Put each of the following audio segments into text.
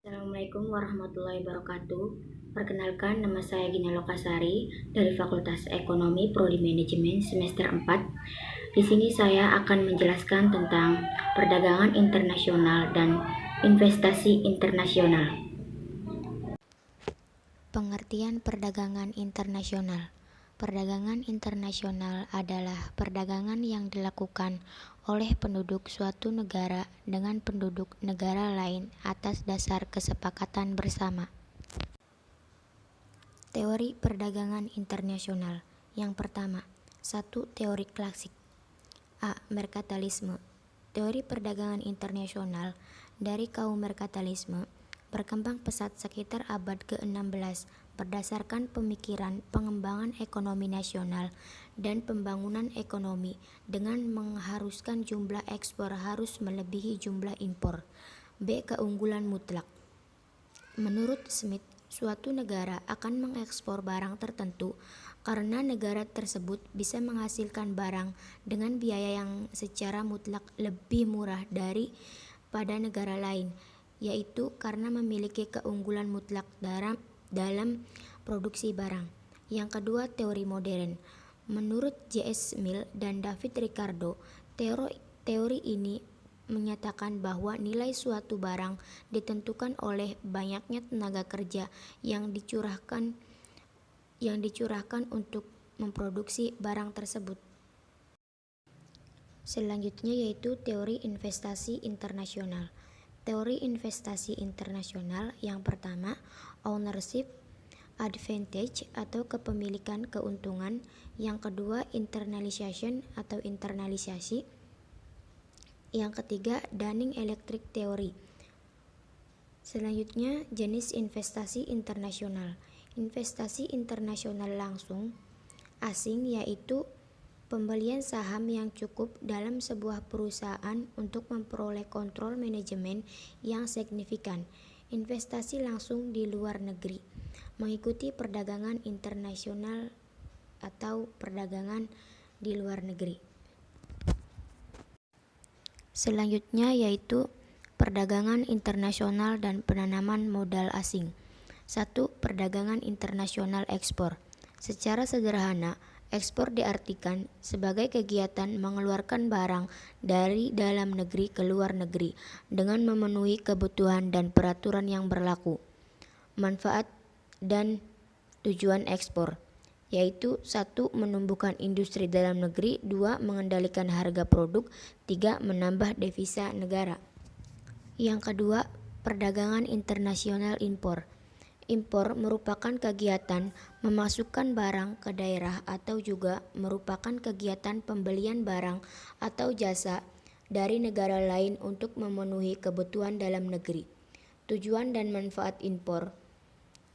Assalamualaikum warahmatullahi wabarakatuh. Perkenalkan, nama saya Gina Lokasari dari Fakultas Ekonomi Prodi Manajemen semester 4. Di sini saya akan menjelaskan tentang perdagangan internasional dan investasi internasional. Pengertian perdagangan internasional. Perdagangan internasional adalah perdagangan yang dilakukan oleh penduduk suatu negara dengan penduduk negara lain atas dasar kesepakatan bersama. Teori perdagangan internasional. Yang pertama, 1. Teori klasik. A. Merkantalisme. Teori perdagangan internasional dari kaum merkantalisme berkembang pesat sekitar abad ke-16 berdasarkan pemikiran pengembangan ekonomi nasional dan pembangunan ekonomi dengan mengharuskan jumlah ekspor harus melebihi jumlah impor. B. Keunggulan mutlak. Menurut Smith, suatu negara akan mengekspor barang tertentu karena negara tersebut bisa menghasilkan barang dengan biaya yang secara mutlak lebih murah daripada negara lain, yaitu karena memiliki keunggulan mutlak dalam produksi barang. Yang kedua, teori modern. Menurut J.S. Mill dan David Ricardo, teori ini menyatakan bahwa nilai suatu barang ditentukan oleh banyaknya tenaga kerja yang dicurahkan untuk memproduksi barang tersebut. Selanjutnya yaitu teori investasi internasional. Teori investasi internasional yang pertama, ownership advantage atau kepemilikan keuntungan. Yang kedua, internalization atau internalisasi. Yang ketiga, Dunning-Electric Theory. Selanjutnya, jenis investasi internasional. Investasi internasional langsung asing yaitu pembelian saham yang cukup dalam sebuah perusahaan untuk memperoleh kontrol manajemen yang signifikan. Investasi langsung di luar negeri mengikuti perdagangan internasional atau perdagangan di luar negeri. Selanjutnya yaitu perdagangan internasional dan penanaman modal asing. 1. Perdagangan internasional ekspor. Secara sederhana, ekspor diartikan sebagai kegiatan mengeluarkan barang dari dalam negeri ke luar negeri dengan memenuhi kebutuhan dan peraturan yang berlaku. Manfaat dan tujuan ekspor yaitu 1. Menumbuhkan industri dalam negeri, 2. Mengendalikan harga produk, 3. Menambah devisa negara. Yang kedua, perdagangan internasional impor. Impor merupakan kegiatan memasukkan barang ke daerah atau juga merupakan kegiatan pembelian barang atau jasa dari negara lain untuk memenuhi kebutuhan dalam negeri. Tujuan dan manfaat impor.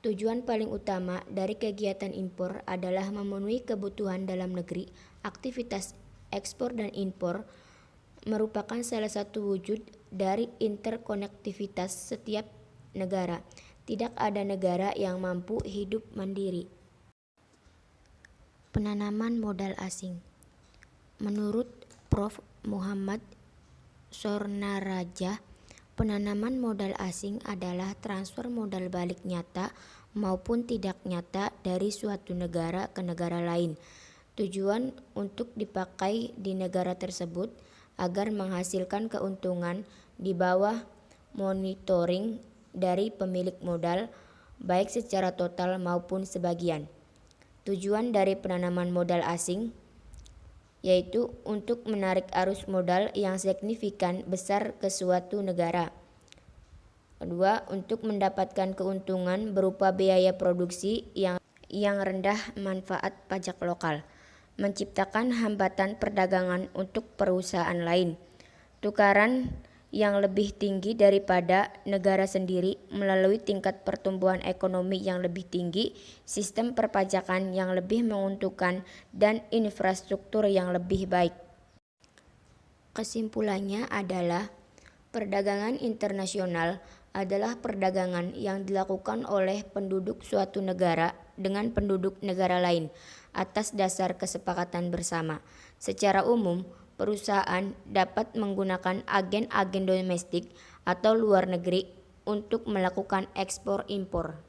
Tujuan paling utama dari kegiatan impor adalah memenuhi kebutuhan dalam negeri. Aktivitas ekspor dan impor merupakan salah satu wujud dari interkonektivitas setiap negara. Tidak ada negara yang mampu hidup mandiri. Penanaman modal asing. Menurut Prof. Muhammad Sornaraja, penanaman modal asing adalah transfer modal balik nyata maupun tidak nyata dari suatu negara ke negara lain. Tujuan untuk dipakai di negara tersebut agar menghasilkan keuntungan di bawah monitoring dari pemilik modal, baik secara total maupun sebagian. Tujuan dari penanaman modal asing yaitu untuk menarik arus modal yang signifikan besar ke suatu negara. Kedua, untuk mendapatkan keuntungan berupa biaya produksi yang rendah manfaat pajak lokal. Menciptakan hambatan perdagangan untuk perusahaan lain. Tukaran yang lebih tinggi daripada negara sendiri melalui tingkat pertumbuhan ekonomi yang lebih tinggi, sistem perpajakan yang lebih menguntungkan, dan infrastruktur yang lebih baik. Kesimpulannya adalah perdagangan internasional adalah perdagangan yang dilakukan oleh penduduk suatu negara dengan penduduk negara lain atas dasar kesepakatan bersama. Secara umum, perusahaan dapat menggunakan agen-agen domestik atau luar negeri untuk melakukan ekspor impor.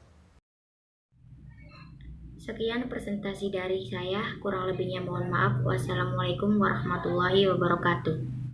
Sekian presentasi dari saya, kurang lebihnya mohon maaf. Wassalamualaikum warahmatullahi wabarakatuh.